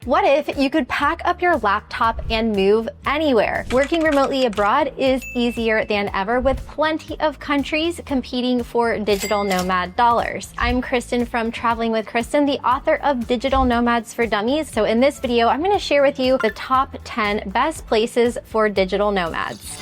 What if you could pack up your laptop and move anywhere? Working remotely abroad is easier than ever with plenty of countries competing for digital nomad dollars. I'm Kristin from Traveling with Kristin, the author of Digital Nomads for Dummies. So in this video, I'm going to share with you the top 10 best places for digital nomads.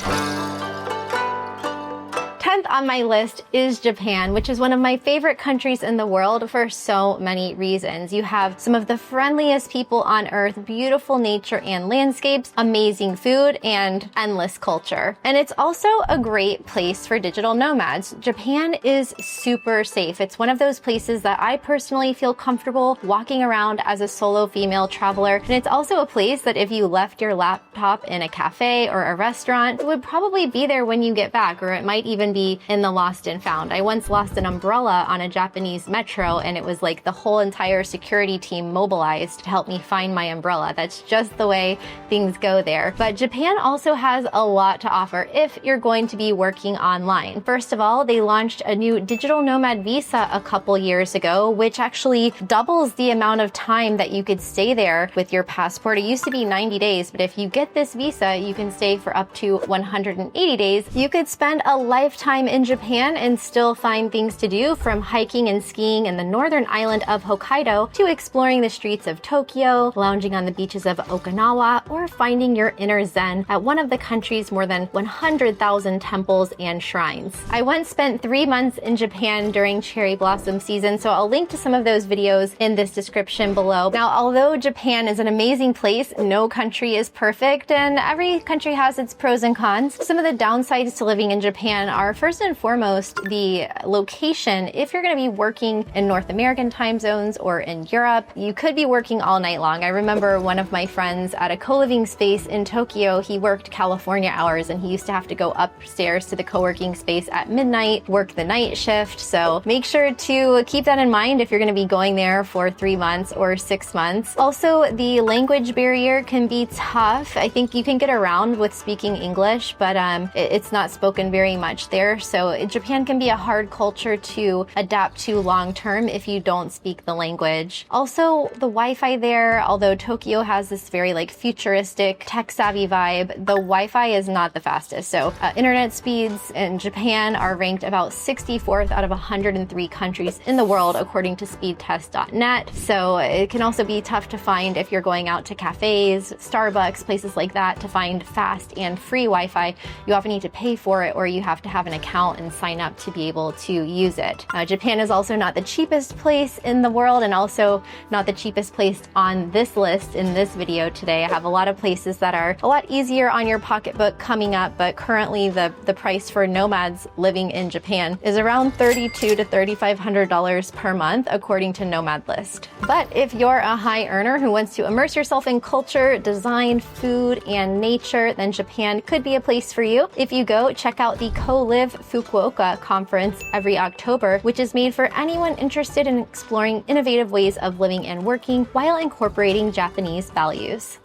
10th on my list is Japan, which is one of my favorite countries in the world for so many reasons. You have some of the friendliest people on earth, beautiful nature and landscapes, amazing food, and endless culture. And it's also a great place for digital nomads. Japan is super safe. It's one of those places that I personally feel comfortable walking around as a solo female traveler. And it's also a place that if you left your laptop in a cafe or a restaurant, it would probably be there when you get back, or it might even be in the lost and found. I once lost an umbrella on a Japanese metro, and it was like the whole entire security team mobilized to help me find my umbrella. That's just the way things go there. But Japan also has a lot to offer if you're going to be working online. First of all, they launched a new digital nomad visa a couple years ago, which actually doubles the amount of time that you could stay there with your passport. It used to be 90 days, but if you get this visa, you can stay for up to 180 days. You could spend a lifetime in Japan and still find things to do, from hiking and skiing in the northern island of Hokkaido to exploring the streets of Tokyo, lounging on the beaches of Okinawa, or finding your inner zen at one of the country's more than 100,000 temples and shrines. I once spent 3 months in Japan during cherry blossom season, so I'll link to some of those videos in this description below. Now, although Japan is an amazing place, no country is perfect, and every country has its pros and cons. Some of the downsides to living in Japan are, first and foremost, the location. If you're going to be working in North American time zones or in Europe, you could be working all night long. I remember one of my friends at a co-living space in Tokyo, he worked California hours and he used to have to go upstairs to the co-working space at midnight, work the night shift. So make sure to keep that in mind if you're going to be going there for 3 months or 6 months. Also, the language barrier can be tough. I think you can get around with speaking English, but it's not spoken very much there. So Japan can be a hard culture to adapt to long term if you don't speak the language. Also, the Wi-Fi there, although Tokyo has this very futuristic tech savvy vibe, the Wi-Fi is not the fastest. So internet speeds in Japan are ranked about 64th out of 103 countries in the world according to speedtest.net. So it can also be tough to find if you're going out to cafes, Starbucks, places like that to find fast and free Wi-Fi. You often need to pay for it, or you have to have an account and sign up to be able to use it. Japan is also not the cheapest place in the world, and also not the cheapest place on this list in this video today. I have a lot of places that are a lot easier on your pocketbook coming up, but currently the price for nomads living in Japan is around $3,200 to $3,500 per month according to Nomad List. But if you're a high earner who wants to immerse yourself in culture, design, food, and nature, then Japan could be a place for you. If you go, check out the Co-Live Fukuoka conference every October, which is made for anyone interested in exploring innovative ways of living and working while incorporating Japanese values.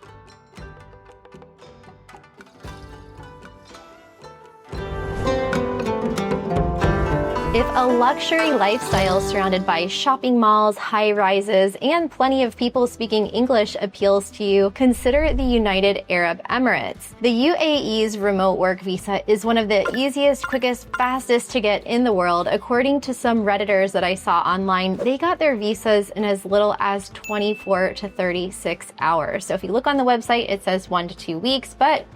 If a luxury lifestyle surrounded by shopping malls, high rises, and plenty of people speaking English appeals to you, consider the United Arab Emirates. The UAE's remote work visa is one of the easiest, quickest, fastest to get in the world. According to some Redditors that I saw online, they got their visas in as little as 24 to 36 hours. So if you look on the website, it says 1 to 2 weeks, but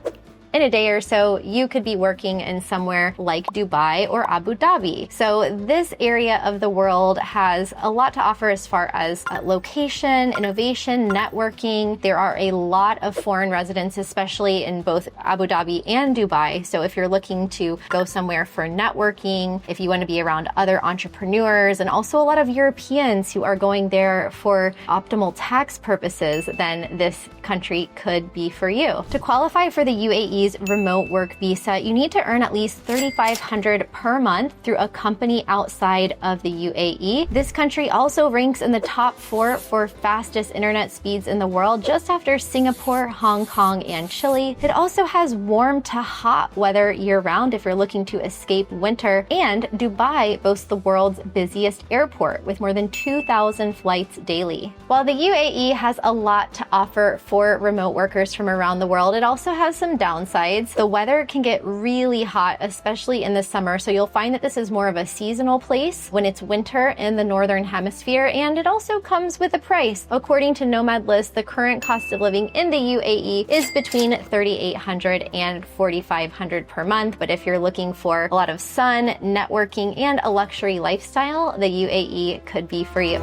in a day or so, you could be working in somewhere like Dubai or Abu Dhabi. So this area of the world has a lot to offer as far as location, innovation, networking. There are a lot of foreign residents, especially in both Abu Dhabi and Dubai. So if you're looking to go somewhere for networking, if you want to be around other entrepreneurs, and also a lot of Europeans who are going there for optimal tax purposes, then this country could be for you. To qualify for the UAE Portuguese remote work visa, you need to earn at least $3,500 per month through a company outside of the UAE. This country also ranks in the top 4 for fastest internet speeds in the world, just after Singapore, Hong Kong, and Chile. It also has warm to hot weather year-round if you're looking to escape winter, and Dubai boasts the world's busiest airport with more than 2,000 flights daily. While the UAE has a lot to offer for remote workers from around the world, it also has some downsides. The weather can get really hot, especially in the summer, so you'll find that this is more of a seasonal place when it's winter in the northern hemisphere, and it also comes with a price. According to Nomad List, the current cost of living in the UAE is between $3,800 and $4,500 per month, but if you're looking for a lot of sun, networking, and a luxury lifestyle, the UAE could be for you.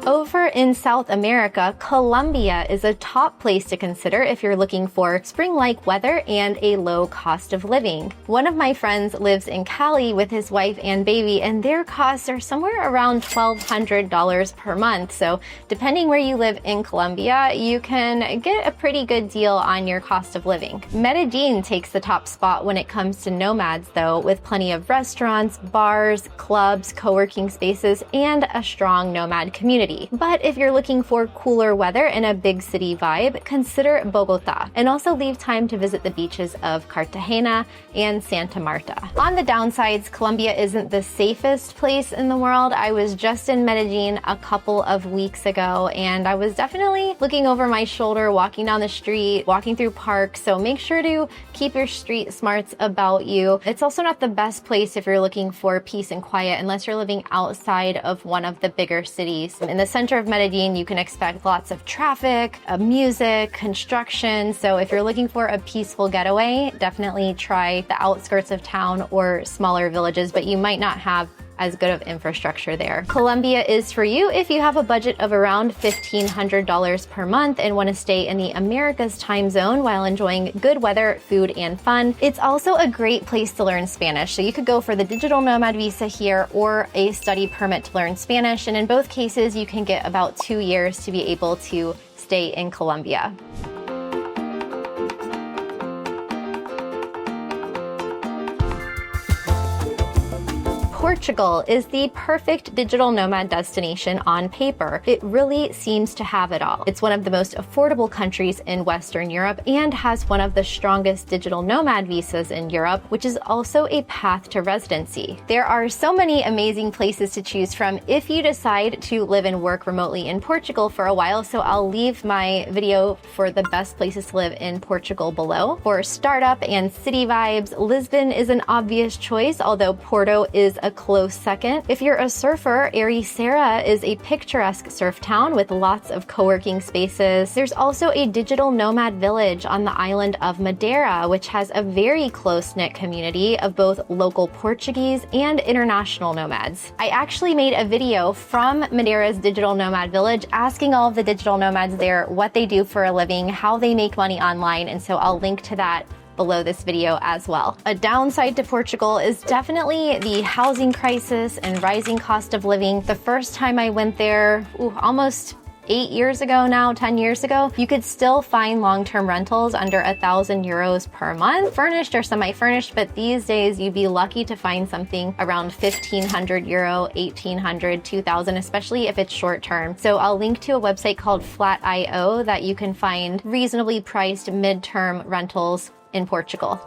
Over in South America, Colombia is a top place to consider if you're looking for spring-like weather and a low cost of living. One of my friends lives in Cali with his wife and baby, and their costs are somewhere around $1,200 per month. So depending where you live in Colombia, you can get a pretty good deal on your cost of living. Medellin takes the top spot when it comes to nomads, though, with plenty of restaurants, bars, clubs, co-working spaces, and a strong nomad community. But if you're looking for cooler weather and a big city vibe, consider Bogota, and also leave time to visit the beaches of Cartagena and Santa Marta. On the downsides, Colombia isn't the safest place in the world. I was just in Medellin a couple of weeks ago, and I was definitely looking over my shoulder, walking down the street, walking through parks, so make sure to keep your street smarts about you. It's also not the best place if you're looking for peace and quiet unless you're living outside of one of the bigger cities. In the center of Medellin, you can expect lots of traffic, music, construction. So if you're looking for a peaceful getaway, definitely try the outskirts of town or smaller villages, but you might not have as good of infrastructure there. Colombia is for you if you have a budget of around $1,500 per month and want to stay in the Americas time zone while enjoying good weather, food, and fun. It's also a great place to learn Spanish. So you could go for the digital nomad visa here or a study permit to learn Spanish. And in both cases, you can get about 2 years to be able to stay in Colombia. Portugal is the perfect digital nomad destination on paper. It really seems to have it all. It's one of the most affordable countries in Western Europe and has one of the strongest digital nomad visas in Europe, which is also a path to residency. There are so many amazing places to choose from if you decide to live and work remotely in Portugal for a while, so I'll leave my video for the best places to live in Portugal below. For startup and city vibes, Lisbon is an obvious choice, although Porto is a close second. If you're a surfer, Ericeira is a picturesque surf town with lots of co-working spaces. There's also a digital nomad village on the island of Madeira, which has a very close-knit community of both local Portuguese and international nomads. I actually made a video from Madeira's digital nomad village asking all of the digital nomads there what they do for a living, how they make money online, and so I'll link to that below this video as well. A downside to Portugal is definitely the housing crisis and rising cost of living. The first time I went there, almost 8 years ago now, 10 years ago, you could still find long-term rentals under €1,000 per month, furnished or semi-furnished, but these days you'd be lucky to find something around €1,500, 1,800, 2,000, especially if it's short-term. So I'll link to a website called Flat.io that you can find reasonably priced mid-term rentals in Portugal.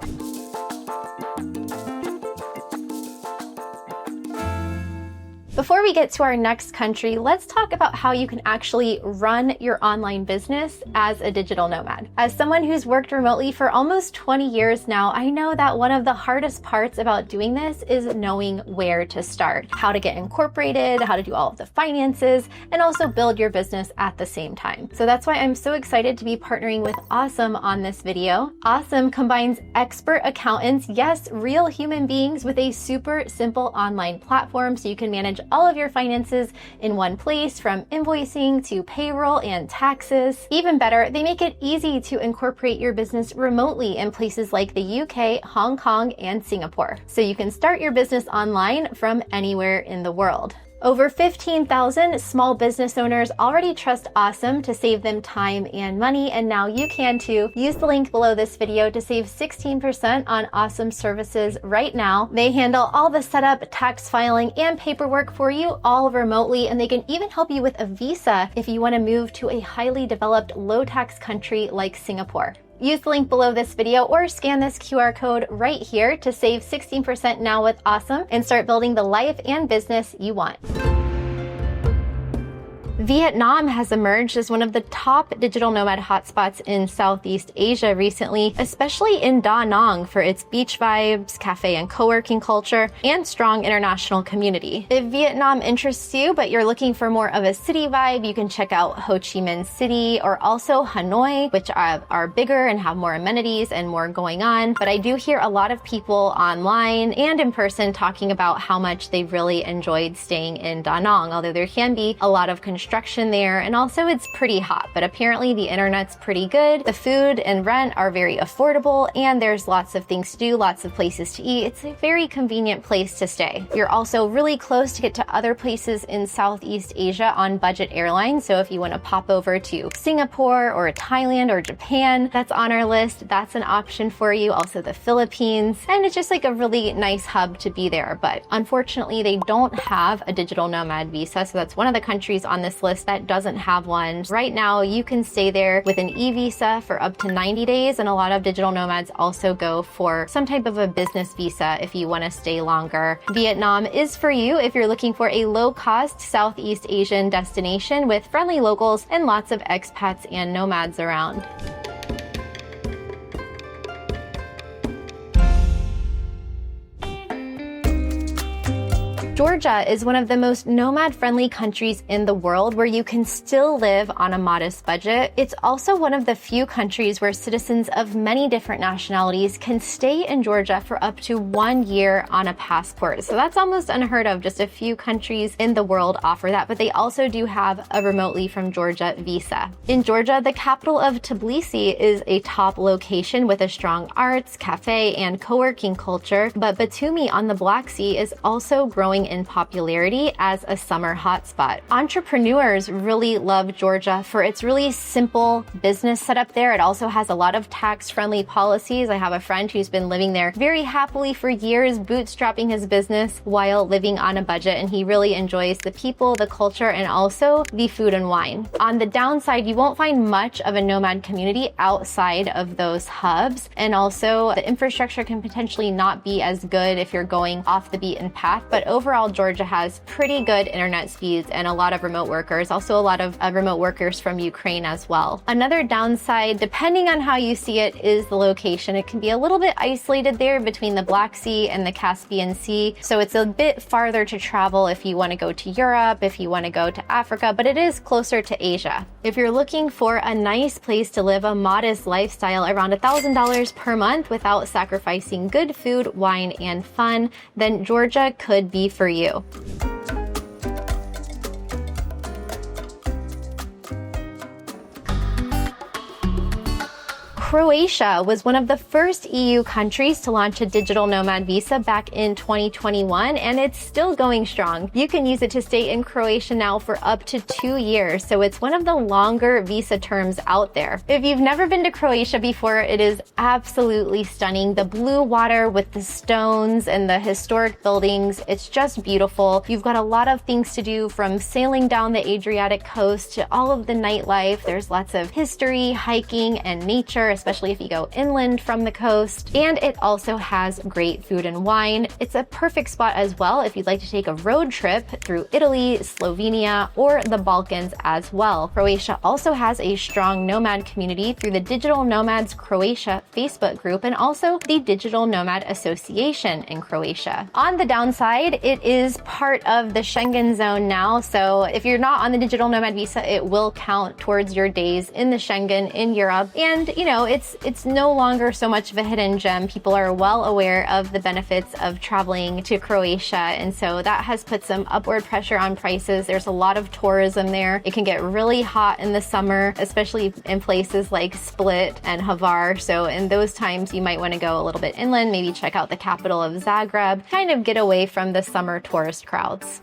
Before we get to our next country, let's talk about how you can actually run your online business as a digital nomad. As someone who's worked remotely for almost 20 years now, I know that one of the hardest parts about doing this is knowing where to start, how to get incorporated, how to do all of the finances, and also build your business at the same time. So that's why I'm so excited to be partnering with Awesome on this video. Awesome combines expert accountants, yes, real human beings, with a super simple online platform so you can manage all of your finances in one place, from invoicing to payroll and taxes. Even better, they make it easy to incorporate your business remotely in places like the UK, Hong Kong, and Singapore. So you can start your business online from anywhere in the world. Over 15,000 small business owners already trust Awesome to save them time and money, and now you can too. Use the link below this video to save 16% on Awesome services right now. They handle all the setup, tax filing, and paperwork for you all remotely, and they can even help you with a visa if you want to move to a highly developed, low-tax country like Singapore. Use the link below this video or scan this QR code right here to save 16% now with Awesome and start building the life and business you want. Vietnam has emerged as one of the top digital nomad hotspots in Southeast Asia recently, especially in Da Nang for its beach vibes, cafe and co-working culture, and strong international community. If Vietnam interests you, but you're looking for more of a city vibe, you can check out Ho Chi Minh City or also Hanoi, which are bigger and have more amenities and more going on. But I do hear a lot of people online and in person talking about how much they really enjoyed staying in Da Nang, although there can be a lot of construction there, and also it's pretty hot, but apparently the internet's pretty good. The food and rent are very affordable, and there's lots of things to do, lots of places to eat. It's a very convenient place to stay. You're also really close to get to other places in Southeast Asia on budget airlines, so if you want to pop over to Singapore or Thailand or Japan, that's on our list. That's an option for you. Also the Philippines, and it's just like a really nice hub to be there, but unfortunately they don't have a digital nomad visa, so that's one of the countries on this list that doesn't have one. Right now, you can stay there with an e-visa for up to 90 days, and a lot of digital nomads also go for some type of a business visa if you want to stay longer. Vietnam is for you if you're looking for a low-cost Southeast Asian destination with friendly locals and lots of expats and nomads around. Georgia is one of the most nomad-friendly countries in the world where you can still live on a modest budget. It's also one of the few countries where citizens of many different nationalities can stay in Georgia for up to 1 year on a passport. So that's almost unheard of. Just a few countries in the world offer that, but they also do have a remotely from Georgia visa. In Georgia, the capital of Tbilisi is a top location with a strong arts, cafe, and co-working culture, but Batumi on the Black Sea is also growing in popularity as a summer hotspot. Entrepreneurs really love Georgia for its really simple business setup there. It also has a lot of tax-friendly policies. I have a friend who's been living there very happily for years, bootstrapping his business while living on a budget, and he really enjoys the people, the culture, and also the food and wine. On the downside, you won't find much of a nomad community outside of those hubs, and also the infrastructure can potentially not be as good if you're going off the beaten path, but overall Georgia has pretty good internet speeds and a lot of remote workers, also a lot of remote workers from Ukraine as well. Another downside, depending on how you see it, is the location. It can be a little bit isolated there between the Black Sea and the Caspian Sea, so it's a bit farther to travel if you want to go to Europe, if you want to go to Africa, but it is closer to Asia. If you're looking for a nice place to live a modest lifestyle around $1,000 per month without sacrificing good food, wine, and fun, then Georgia could be for you. Croatia was one of the first EU countries to launch a digital nomad visa back in 2021, and it's still going strong. You can use it to stay in Croatia now for up to 2 years, so it's one of the longer visa terms out there. If you've never been to Croatia before, it is absolutely stunning. The blue water with the stones and the historic buildings, it's just beautiful. You've got a lot of things to do, from sailing down the Adriatic coast to all of the nightlife. There's lots of history, hiking, and nature, especially if you go inland from the coast. And it also has great food and wine. It's a perfect spot as well if you'd like to take a road trip through Italy, Slovenia, or the Balkans as well. Croatia also has a strong nomad community through the Digital Nomads Croatia Facebook group and also the Digital Nomad Association in Croatia. On the downside, it is part of the Schengen zone now, so if you're not on the Digital Nomad visa, it will count towards your days in the Schengen in Europe. And, you know, it's no longer so much of a hidden gem. People are well aware of the benefits of traveling to Croatia, and so that has put some upward pressure on prices. There's a lot of tourism there. It can get really hot in the summer, especially in places like Split and Hvar. So in those times, you might want to go a little bit inland, maybe check out the capital of Zagreb, kind of get away from the summer tourist crowds.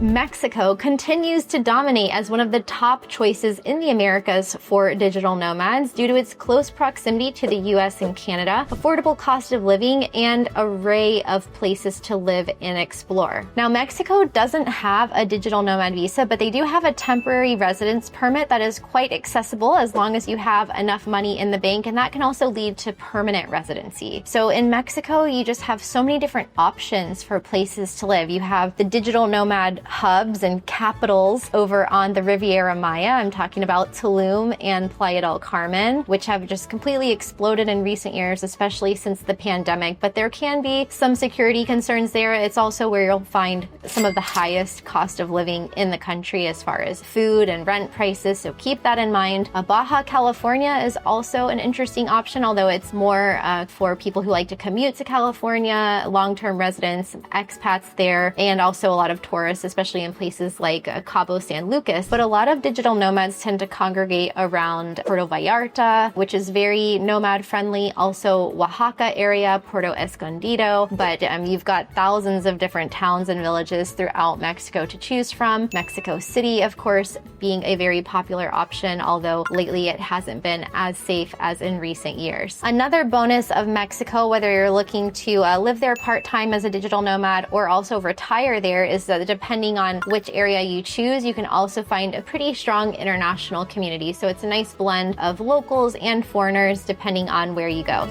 Mexico continues to dominate as one of the top choices in the Americas for digital nomads due to its close proximity to the US and Canada, affordable cost of living, and array of places to live and explore. Now, Mexico doesn't have a digital nomad visa, but they do have a temporary residence permit that is quite accessible as long as you have enough money in the bank, and that can also lead to permanent residency. So in Mexico, you just have so many different options for places to live. You have the digital nomad hubs and capitals over on the Riviera Maya. I'm talking about Tulum and Playa del Carmen, which have just completely exploded in recent years, especially since the pandemic. But there can be some security concerns there. It's also where you'll find some of the highest cost of living in the country as far as food and rent prices, so keep that in mind. Baja California is also an interesting option, although it's more for people who like to commute to California, long-term residents, expats there, and also a lot of tourists, especially in places like Cabo San Lucas. But a lot of digital nomads tend to congregate around Puerto Vallarta, which is very nomad friendly. Also Oaxaca area, Puerto Escondido. But you've got thousands of different towns and villages throughout Mexico to choose from. Mexico City, of course, being a very popular option, although lately it hasn't been as safe as in recent years. Another bonus of Mexico, whether you're looking to live there part-time as a digital nomad or also retire there, is that depending on which area you choose, you can also find a pretty strong international community. So it's a nice blend of locals and foreigners depending on where you go.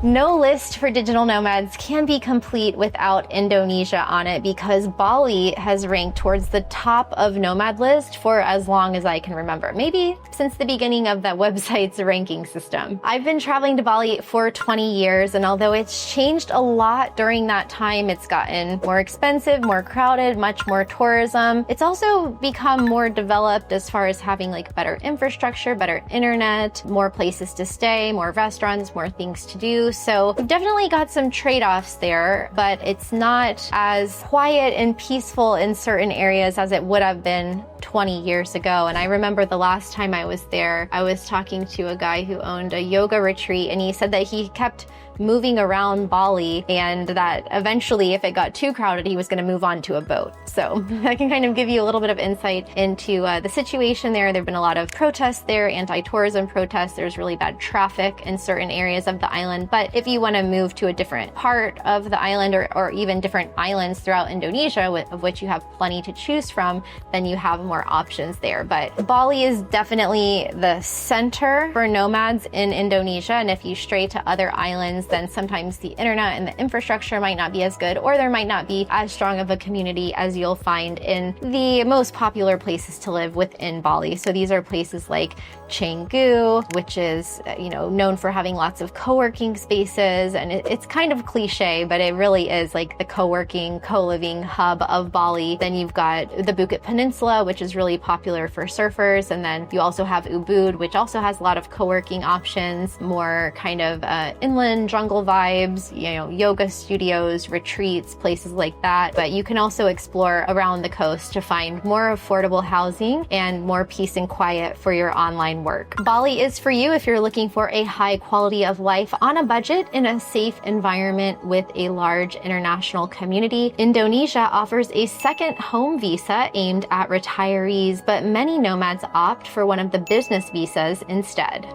No list for digital nomads can be complete without Indonesia on it, because Bali has ranked towards the top of Nomad list for as long as I can remember. Maybe since the beginning of that website's ranking system. I've been traveling to Bali for 20 years, and although it's changed a lot during that time, it's gotten more expensive, more crowded, much more tourism. It's also become more developed as far as having like better infrastructure, better internet, more places to stay, more restaurants, more things to do. So we've definitely got some trade-offs there, but it's not as quiet and peaceful in certain areas as it would have been 20 years ago. And I remember the last time I was there, I was talking to a guy who owned a yoga retreat, and he said that he kept moving around Bali, and that eventually if it got too crowded, he was going to move on to a boat. So that can kind of give you a little bit of insight into the situation there. There've been a lot of protests there, anti-tourism protests. There's really bad traffic in certain areas of the island. But if you want to move to a different part of the island, or even different islands throughout Indonesia, of which you have plenty to choose from, then you have more options there. But Bali is definitely the center for nomads in Indonesia. And if you stray to other islands, then sometimes the internet and the infrastructure might not be as good, or there might not be as strong of a community as you'll find in the most popular places to live within Bali. So these are places like Canggu, which is, known for having lots of co-working spaces. And it's kind of cliche, but it really is like the co-working, co-living hub of Bali. Then you've got the Bukit Peninsula, which is really popular for surfers. And then you also have Ubud, which also has a lot of co-working options, more kind of inland jungle vibes, yoga studios, retreats, places like that. But you can also explore around the coast to find more affordable housing and more peace and quiet for your online work. Bali is for you if you're looking for a high quality of life on a budget in a safe environment with a large international community. Indonesia offers a second home visa aimed at retirees, but many nomads opt for one of the business visas instead.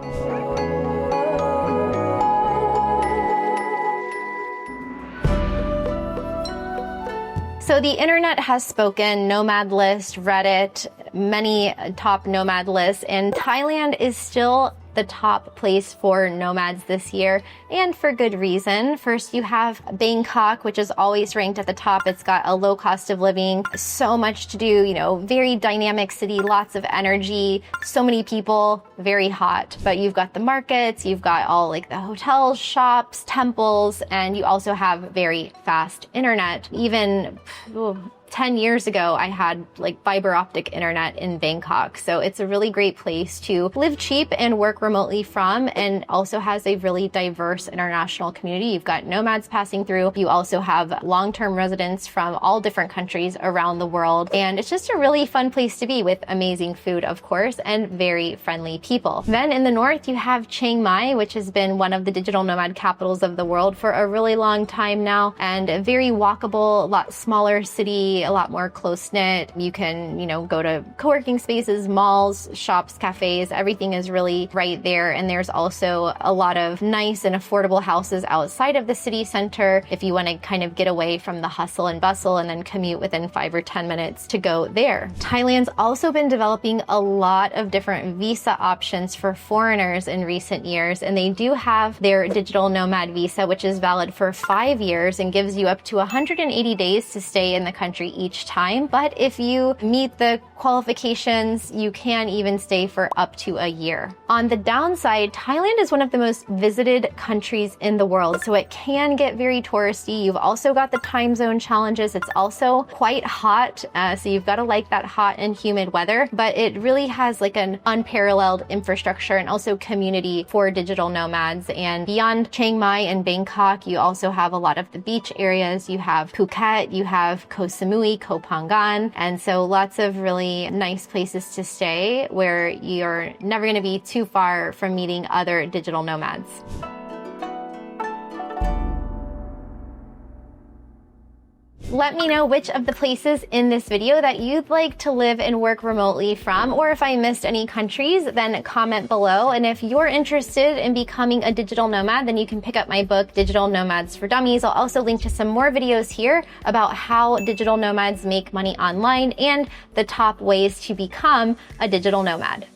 So the internet has spoken. Nomad list, Reddit, many top nomad lists, and Thailand is still the top place for nomads this year, and for good reason. First, you have Bangkok, which is always ranked at the top. It's got a low cost of living, so much to do, very dynamic city, lots of energy, so many people, very hot. But you've got the markets, you've got all like the hotels, shops, temples, and you also have very fast internet. Even 10 years ago, I had like fiber optic internet in Bangkok. So it's a really great place to live cheap and work remotely from, and also has a really diverse international community. You've got nomads passing through. You also have long-term residents from all different countries around the world. And it's just a really fun place to be, with amazing food, of course, and very friendly people. Then in the north, you have Chiang Mai, which has been one of the digital nomad capitals of the world for a really long time now, and a very walkable, a lot smaller city, a lot more close-knit. You can, go to co-working spaces, malls, shops, cafes, everything is really right there. And there's also a lot of nice and affordable houses outside of the city center if you want to kind of get away from the hustle and bustle and then commute within 5 or 10 minutes to go there. Thailand's also been developing a lot of different visa options for foreigners in recent years, and they do have their digital nomad visa, which is valid for 5 years and gives you up to 180 days to stay in the country each time. But if you meet the qualifications, you can even stay for up to a year. On the downside, Thailand is one of the most visited countries in the world, so it can get very touristy. You've also got the time zone challenges. It's also quite hot, so you've got to like that hot and humid weather, but it really has like an unparalleled infrastructure and also community for digital nomads. And beyond Chiang Mai and Bangkok, you also have a lot of the beach areas. You have Phuket, you have Koh Samui, Koh Phangan, and so lots of really nice places to stay where you're never going to be too far from meeting other digital nomads. Let me know which of the places in this video that you'd like to live and work remotely from, or if I missed any countries, then comment below. And if you're interested in becoming a digital nomad, then you can pick up my book, Digital Nomads for Dummies. I'll also link to some more videos here about how digital nomads make money online and the top ways to become a digital nomad.